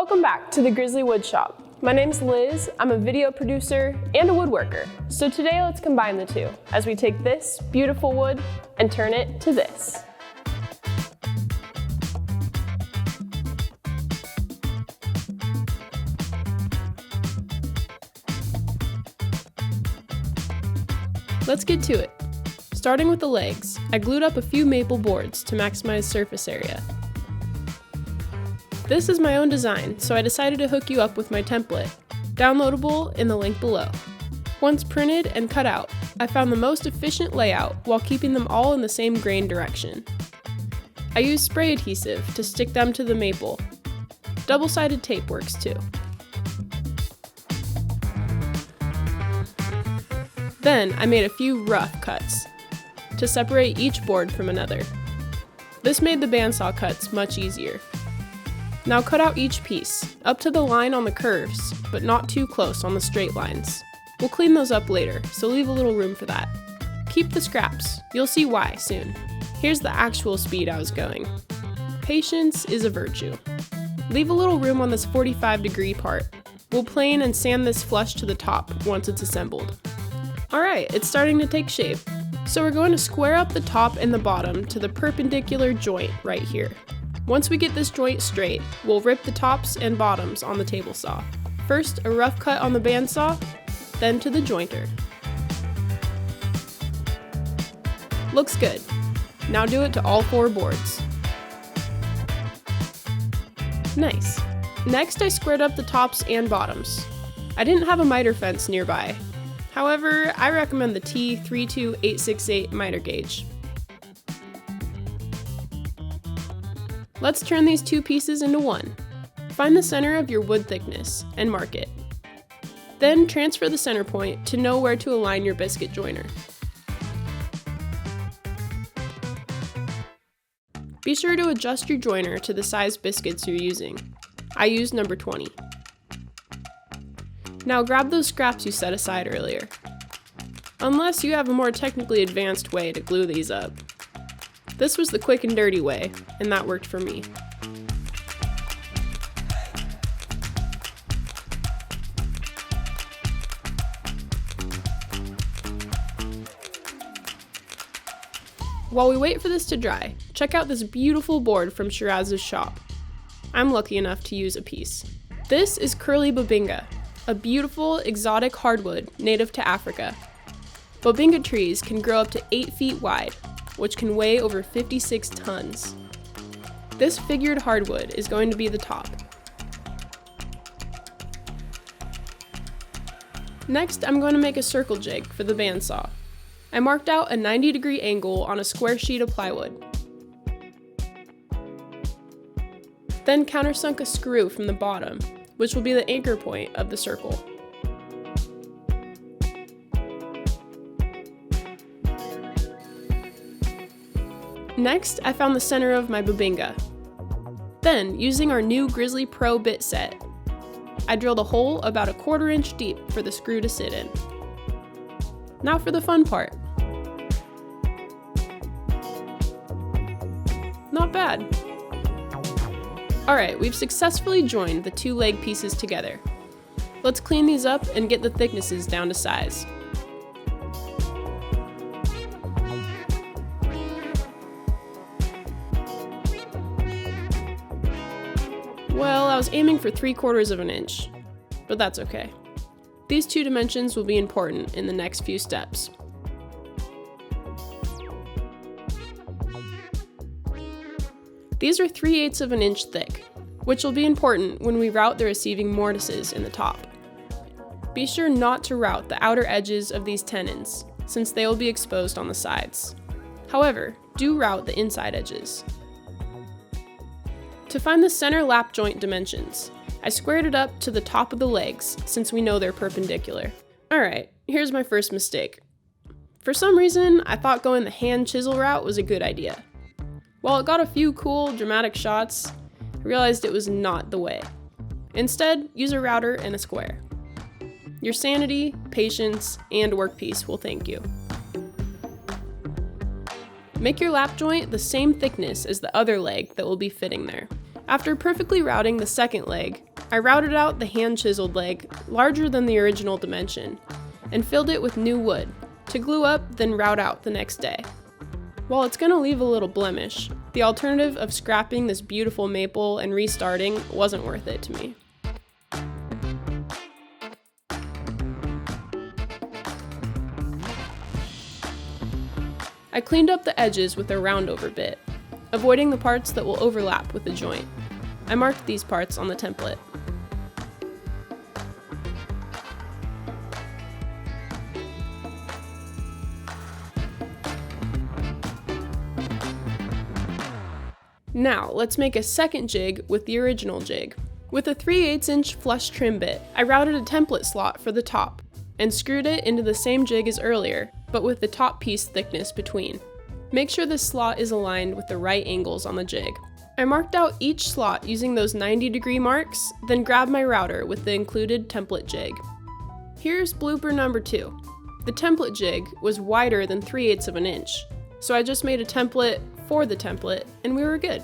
Welcome back to the Grizzly Wood Shop. My name's Liz, I'm a video producer and a woodworker. So today let's combine the two as we take this beautiful wood and turn it to this. Let's get to it. Starting with the legs, I glued up a few maple boards to maximize surface area. This is my own design, so I decided to hook you up with my template, downloadable in the link below. Once printed and cut out, I found the most efficient layout while keeping them all in the same grain direction. I used spray adhesive to stick them to the maple. Double-sided tape works too. Then I made a few rough cuts to separate each board from another. This made the bandsaw cuts much easier. Now cut out each piece, up to the line on the curves, but not too close on the straight lines. We'll clean those up later, so leave a little room for that. Keep the scraps, you'll see why soon. Here's the actual speed I was going. Patience is a virtue. Leave a little room on this 45-degree part. We'll plane and sand this flush to the top once it's assembled. Alright, it's starting to take shape. So we're going to square up the top and the bottom to the perpendicular joint right here. Once we get this joint straight, we'll rip the tops and bottoms on the table saw. First, a rough cut on the bandsaw, then to the jointer. Looks good. Now do it to all 4 boards. Nice. Next, I squared up the tops and bottoms. I didn't have a miter fence nearby. However, I recommend the T32868 miter gauge. Let's turn these 2 pieces into one. Find the center of your wood thickness and mark it. Then transfer the center point to know where to align your biscuit joiner. Be sure to adjust your joiner to the size biscuits you're using. I used number 20. Now grab those scraps you set aside earlier. Unless you have a more technically advanced way to glue these up. This was the quick and dirty way, and that worked for me. While we wait for this to dry, check out this beautiful board from Shiraz's shop. I'm lucky enough to use a piece. This is curly bobinga, a beautiful exotic hardwood native to Africa. Bobinga trees can grow up to 8 feet wide, which can weigh over 56 tons. This figured hardwood is going to be the top. Next, I'm going to make a circle jig for the bandsaw. I marked out a 90-degree angle on a square sheet of plywood. Then countersunk a screw from the bottom, which will be the anchor point of the circle. Next, I found the center of my bobinga. Then, using our new Grizzly Pro bit set, I drilled a hole about a 1/4 inch deep for the screw to sit in. Now for the fun part. Not bad. Alright, we've successfully joined the 2 leg pieces together. Let's clean these up and get the thicknesses down to size. Well, I was aiming for 3/4 of an inch, but that's okay. These 2 dimensions will be important in the next few steps. These are 3/8 of an inch thick, which will be important when we route the receiving mortises in the top. Be sure not to route the outer edges of these tenons, since they will be exposed on the sides. However, do route the inside edges. To find the center lap joint dimensions, I squared it up to the top of the legs since we know they're perpendicular. Alright, here's my first mistake. For some reason, I thought going the hand chisel route was a good idea. While it got a few cool, dramatic shots, I realized it was not the way. Instead, use a router and a square. Your sanity, patience, and workpiece will thank you. Make your lap joint the same thickness as the other leg that will be fitting there. After perfectly routing the second leg, I routed out the hand-chiseled leg, larger than the original dimension, and filled it with new wood, to glue up then route out the next day. While it's gonna leave a little blemish, the alternative of scrapping this beautiful maple and restarting wasn't worth it to me. I cleaned up the edges with a roundover bit, avoiding the parts that will overlap with the joint. I marked these parts on the template. Now, let's make a second jig with the original jig. With a 3/8 inch flush trim bit, I routed a template slot for the top and screwed it into the same jig as earlier, but with the top piece thickness between. Make sure this slot is aligned with the right angles on the jig. I marked out each slot using those 90-degree marks, then grabbed my router with the included template jig. Here's blooper number 2. The template jig was wider than 3/8 of an inch, so I just made a template for the template, and we were good.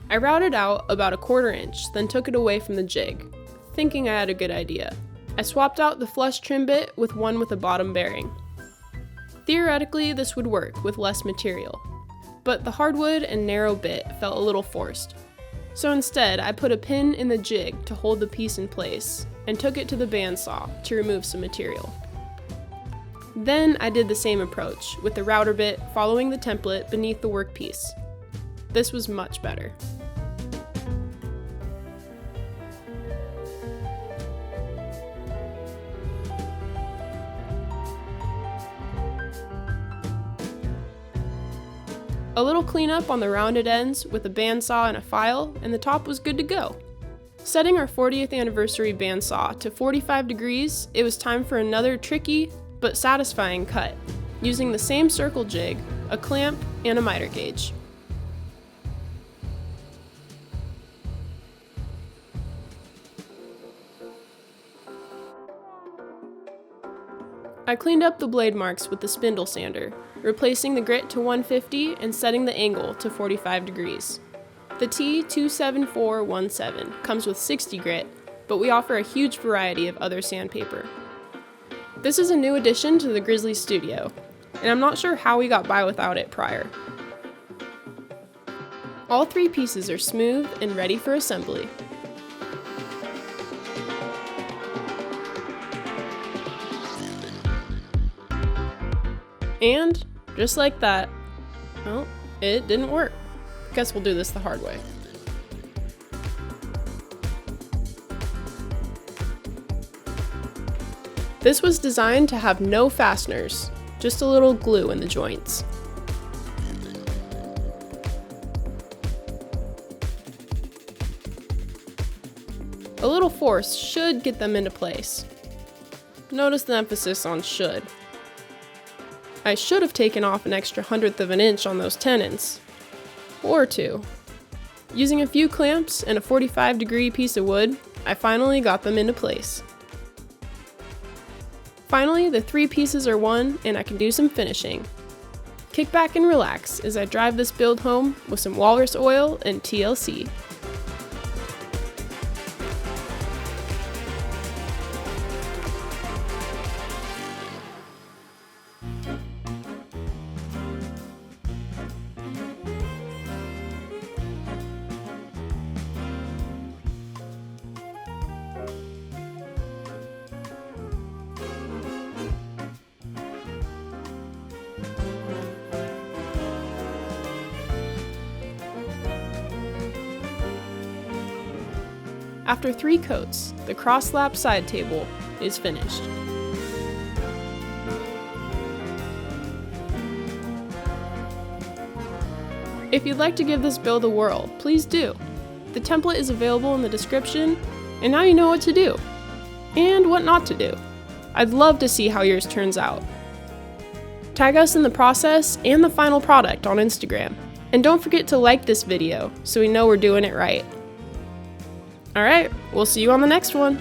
I routed out about 1/4 inch, then took it away from the jig, thinking I had a good idea. I swapped out the flush trim bit with one with a bottom bearing. Theoretically, this would work with less material, but the hardwood and narrow bit felt a little forced. So instead, I put a pin in the jig to hold the piece in place, and took it to the bandsaw to remove some material. Then I did the same approach, with the router bit following the template beneath the workpiece. This was much better. A little cleanup on the rounded ends with a bandsaw and a file, and the top was good to go. Setting our 40th anniversary bandsaw to 45 degrees, it was time for another tricky but satisfying cut, using the same circle jig, a clamp, and a miter gauge. I cleaned up the blade marks with the spindle sander, replacing the grit to 150 and setting the angle to 45 degrees. The T27417 comes with 60 grit, but we offer a huge variety of other sandpaper. This is a new addition to the Grizzly studio, and I'm not sure how we got by without it prior. All 3 pieces are smooth and ready for assembly. And, just like that, well, it didn't work. Guess we'll do this the hard way. This was designed to have no fasteners, just a little glue in the joints. A little force should get them into place. Notice the emphasis on should. I should have taken off an extra 1/100th of an inch on those tenons. Or 2. Using a few clamps and a 45-degree piece of wood, I finally got them into place. Finally, the 3 pieces are one, and I can do some finishing. Kick back and relax as I drive this build home with some walrus oil and TLC. After 3 coats, the cross-lap side table is finished. If you'd like to give this build a whirl, please do. The template is available in the description, and now you know what to do, and what not to do. I'd love to see how yours turns out. Tag us in the process and the final product on Instagram, and don't forget to like this video so we know we're doing it right. Alright, we'll see you on the next one.